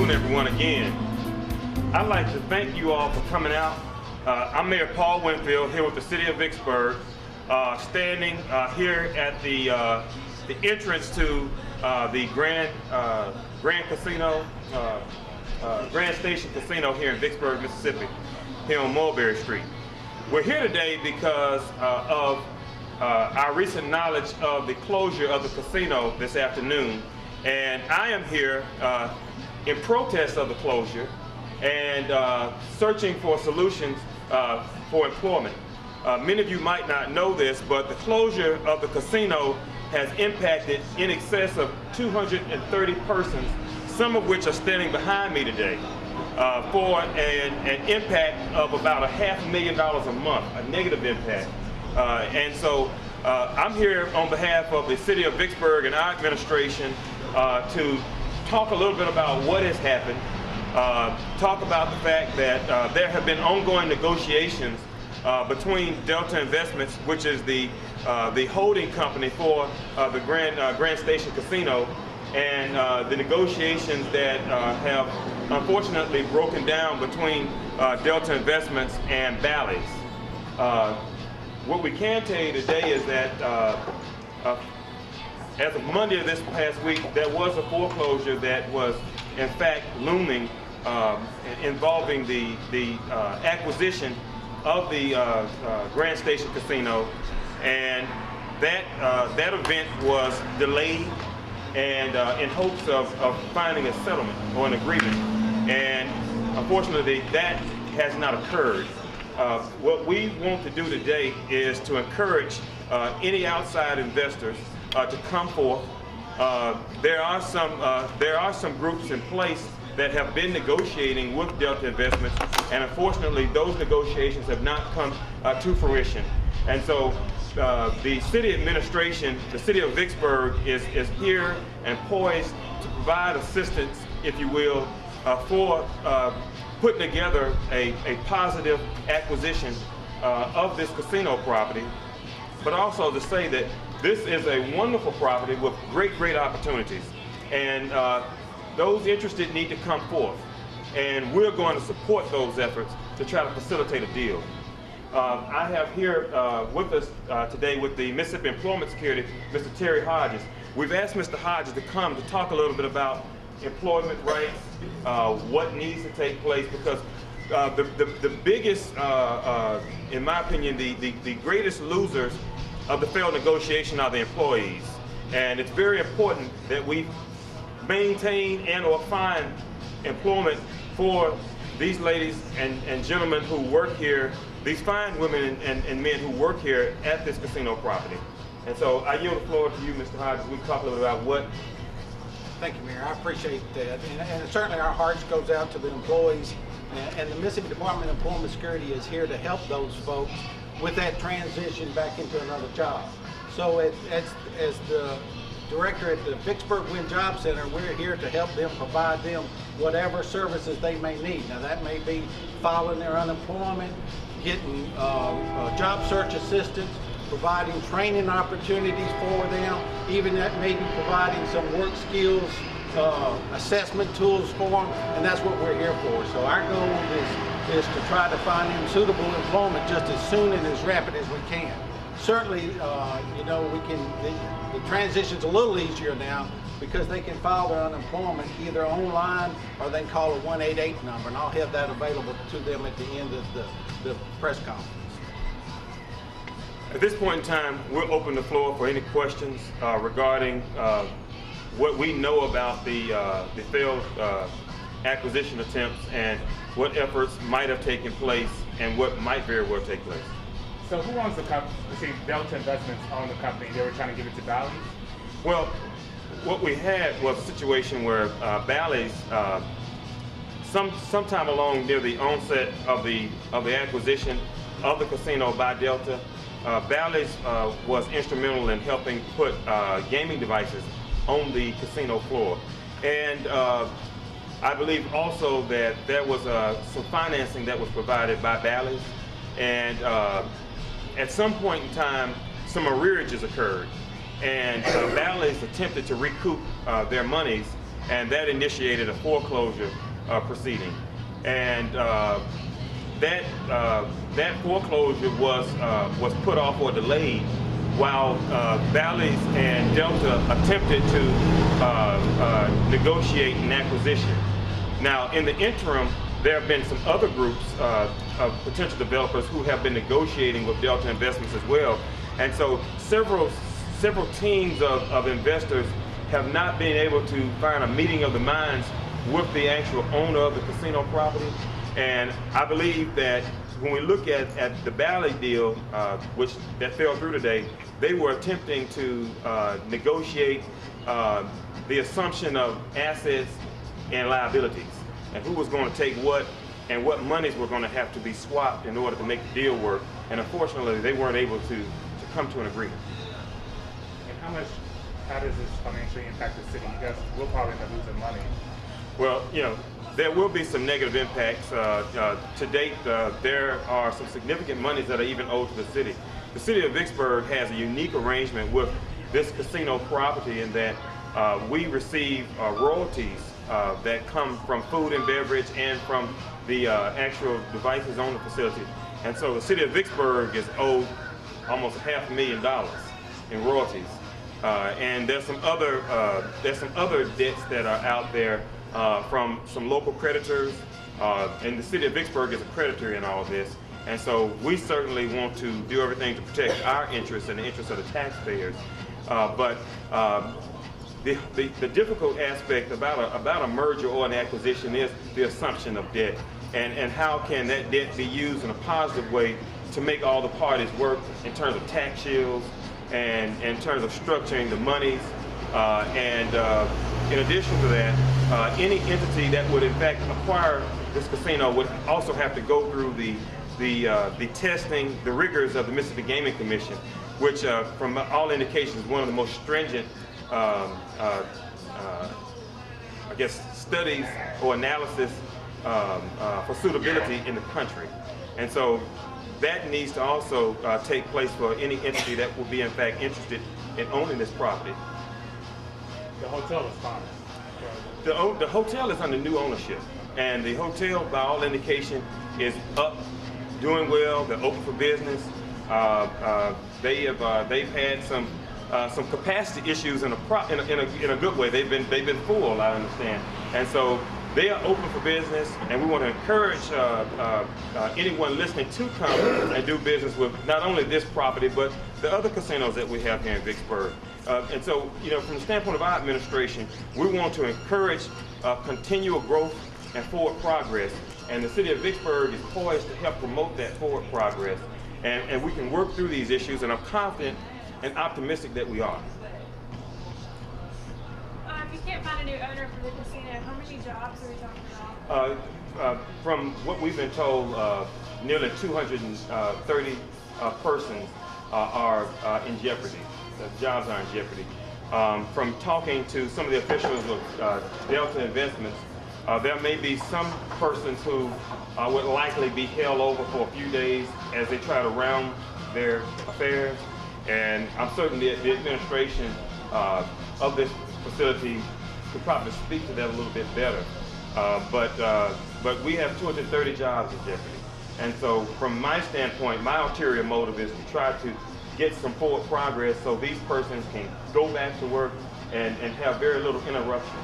afternoon, everyone, again. I'd like to thank you all for coming out. I'm Mayor Paul Winfield here with the City of Vicksburg, standing here at the entrance to the Grand Station Casino here in Vicksburg, Mississippi, here on Mulberry Street. We're here today because of our recent knowledge of the closure of the casino this afternoon, and I am here in protest of the closure and searching for solutions for employment. Many of you might not know this, but the closure of the casino has impacted in excess of 230 persons, some of which are standing behind me today, for an impact of about $500,000 a month, a negative impact. And so I'm here on behalf of the City of Vicksburg and our administration to talk a little bit about what has happened, talk about the fact that there have been ongoing negotiations between Delta Investments, which is the holding company for the Grand Station Casino, and the negotiations that have unfortunately broken down between Delta Investments and Bally's. What we can tell you today is that as of Monday of this past week, there was a foreclosure that was in fact looming, involving the acquisition of the Grand Station Casino, and that event was delayed and in hopes of finding a settlement or an agreement, and unfortunately that has not occurred. What we want to do today is to encourage any outside investors to come forth. There are some groups in place that have been negotiating with Delta Investments, and unfortunately those negotiations have not come to fruition. And so the city administration, the City of Vicksburg, is here and poised to provide assistance, if you will, for putting together a positive acquisition of this casino property, but also to say that this is a wonderful property with great opportunities, and those interested need to come forth, and we're going to support those efforts to try to facilitate a deal. I have here with us today with the Mississippi Employment Security, Mr. Terry Hodges. We've asked Mr. Hodges to come to talk a little bit about employment rights, what needs to take place, because the biggest, in my opinion, the greatest losers of the failed negotiation are the employees. And it's very important that we maintain and or find employment for these ladies and gentlemen who work here, these fine women and men who work here at this casino property. And so I yield the floor to you, Mr. Hodges. We can talk a little bit about what. Thank you, Mayor. I appreciate that. And certainly our hearts goes out to the employees, and the Mississippi Department of Employment Security is here to help those folks with that transition back into another job. So as the director at the Vicksburg Wind Job Center, we're here to help them, provide them whatever services they may need. Now that may be filing their unemployment, getting job search assistance, providing training opportunities for them, even that may be providing some work skills assessment tools for them, and that's what we're here for. So our goal is to try to find them suitable employment just as soon and as rapid as we can. Certainly, you know, the transition's a little easier now because they can file their unemployment either online or they can call a 188 number, and I'll have that available to them at the end of the press conference. At this point in time, we'll open the floor for any questions regarding what we know about the failed acquisition attempts and what efforts might have taken place and what might very well take place. So who owns the company? See, Delta Investments own the company. They were trying to give it to Bally's? Well, what we had was a situation where Bally's, sometime along near the onset of the acquisition of the casino by Delta, Bally's was instrumental in helping put gaming devices on the casino floor. And I believe also that there was some financing that was provided by Bally's, and at some point in time, some arrearages occurred, and Bally's attempted to recoup their monies and that initiated a foreclosure proceeding. And that foreclosure was put off or delayed while Bally's and Delta attempted to negotiate an acquisition. Now, in the interim, there have been some other groups of potential developers who have been negotiating with Delta Investments as well. And so several teams of investors have not been able to find a meeting of the minds with the actual owner of the casino property. And I believe that when we look at the Bally deal, that fell through today, they were attempting to negotiate the assumption of assets and liabilities, and who was going to take what, and what monies were going to have to be swapped in order to make the deal work. And unfortunately, they weren't able to come to an agreement. And how does this financially impact the city? You guys will probably end up losing money. Well, there will be some negative impacts. To date, there are some significant monies that are even owed to the city. The city of Vicksburg has a unique arrangement with this casino property in that we receive royalties that come from food and beverage and from the actual devices on the facility. And so the city of Vicksburg is owed almost $500,000 in royalties. And there's some other debts that are out there from some local creditors, and the city of Vicksburg is a creditor in all of this. And so we certainly want to do everything to protect our interests and the interests of the taxpayers. But the difficult aspect about a merger or an acquisition is the assumption of debt, and how can that debt be used in a positive way to make all the parties work in terms of tax shields and in terms of structuring the monies. In addition to that, any entity that would in fact acquire this casino would also have to go through the testing, the rigors of the Mississippi Gaming Commission, which from all indications is one of the most stringent I guess studies or analysis for suitability in the country. And so that needs to also take place for any entity that will be in fact interested in owning this property. The hotel is fine. The hotel is under new ownership, and the hotel, by all indication, is up, doing well. They're open for business. They've had some capacity issues in a good way. They've been full, I understand, and so they are open for business. And we want to encourage anyone listening to come and do business with not only this property but the other casinos that we have here in Vicksburg. And so, from the standpoint of our administration, we want to encourage continual growth and forward progress. And the city of Vicksburg is poised to help promote that forward progress. And we can work through these issues, and I'm confident and optimistic that we are. If you can't find a new owner for the casino, how many jobs are we talking about? From what we've been told, nearly 230 persons are in jeopardy. The jobs are in jeopardy. From talking to some of the officials of Delta Investments, there may be some persons who would likely be held over for a few days as they try to round their affairs. And I'm certain the administration of this facility could probably speak to that a little bit better. But we have 230 jobs in jeopardy. And so from my standpoint, my ulterior motive is to try to get some forward progress so these persons can go back to work and have very little interruption.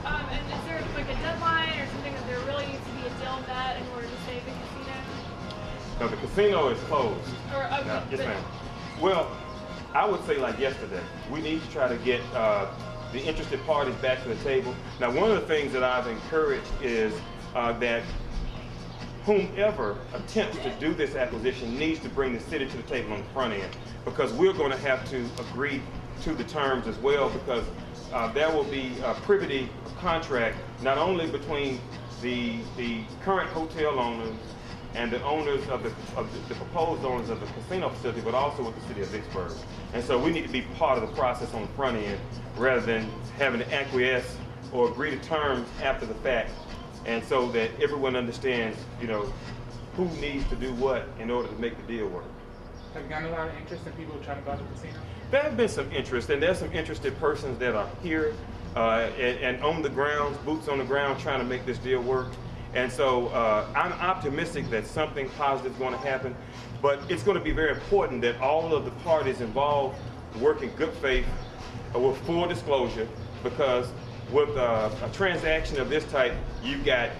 And is there like a deadline or something that there really needs to be a deal on that in order to save the casino? No, the casino is closed. Or, okay, now, yes, ma'am. Well, I would say like yesterday, we need to try to get the interested parties back to the table. Now, one of the things that I've encouraged is that whomever attempts to do this acquisition needs to bring the city to the table on the front end, because we're going to have to agree to the terms as well, because there will be a privity contract not only between the current hotel owners and the owners of the proposed owners of the casino facility, but also with the city of Vicksburg. And so we need to be part of the process on the front end rather than having to acquiesce or agree to terms after the fact. And so that everyone understands, who needs to do what in order to make the deal work. Have you gotten a lot of interest in people trying to buy the casino? There have been some interest, and there's some interested persons that are here and on the ground, boots on the ground, trying to make this deal work. And so I'm optimistic that something positive is going to happen, but it's going to be very important that all of the parties involved work in good faith with full disclosure, because with a transaction of this type, you've got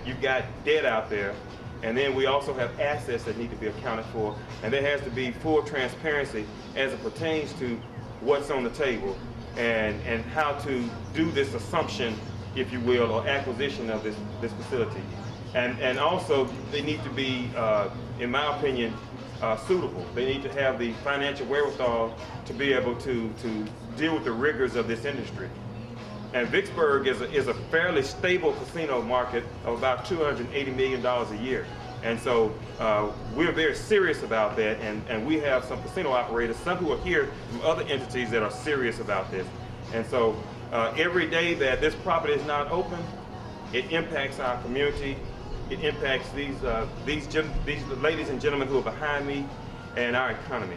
debt out there, and then we also have assets that need to be accounted for, and there has to be full transparency as it pertains to what's on the table and how to do this assumption, if you will, or acquisition of this facility. And also, they need to be, in my opinion, suitable. They need to have the financial wherewithal to be able to deal with the rigors of this industry. And Vicksburg is a fairly stable casino market of about $280 million a year. And so we're very serious about that, and we have some casino operators, some who are here from other entities that are serious about this. And so every day that this property is not open, it impacts our community. It impacts these ladies and gentlemen who are behind me and our economy.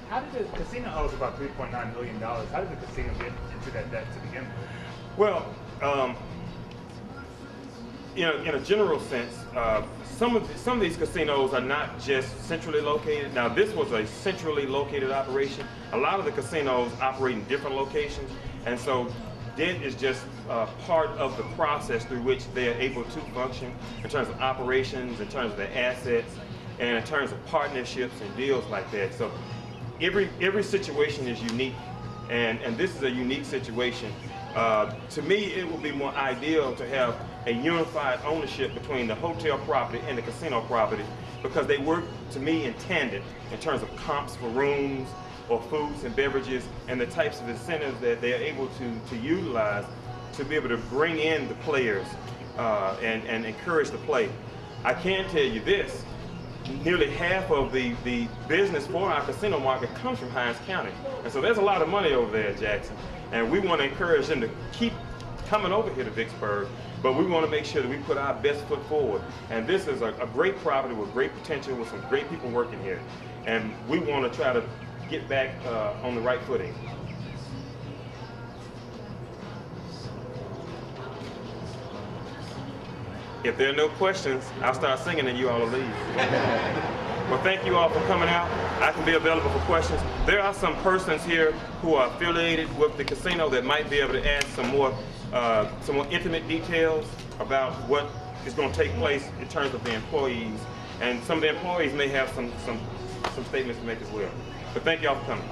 How did the casino owes about $3.9 million? How did the casino get into that debt to begin with? Well, in a general sense, some of these casinos are not just centrally located. Now, this was a centrally located operation. A lot of the casinos operate in different locations, and so debt is just part of the process through which they are able to function in terms of operations, in terms of their assets, and in terms of partnerships and deals like that. So every situation is unique, and this is a unique situation. To me, it would be more ideal to have a unified ownership between the hotel property and the casino property, because they work, to me, in tandem in terms of comps for rooms or foods and beverages and the types of incentives that they're able to utilize to be able to bring in the players and encourage the play. I can tell you this, nearly half of the business for our casino market comes from Hinds County. And so there's a lot of money over there in Jackson. And we want to encourage them to keep coming over here to Vicksburg, but we want to make sure that we put our best foot forward. And this is a great property with great potential, with some great people working here. And we want to try to get back on the right footing. If there are no questions, I'll start singing and you all will leave. Well, thank you all for coming out. I can be available for questions. There are some persons here who are affiliated with the casino that might be able to add some more intimate details about what is going to take place in terms of the employees. And some of the employees may have some statements to make as well. But thank you all for coming.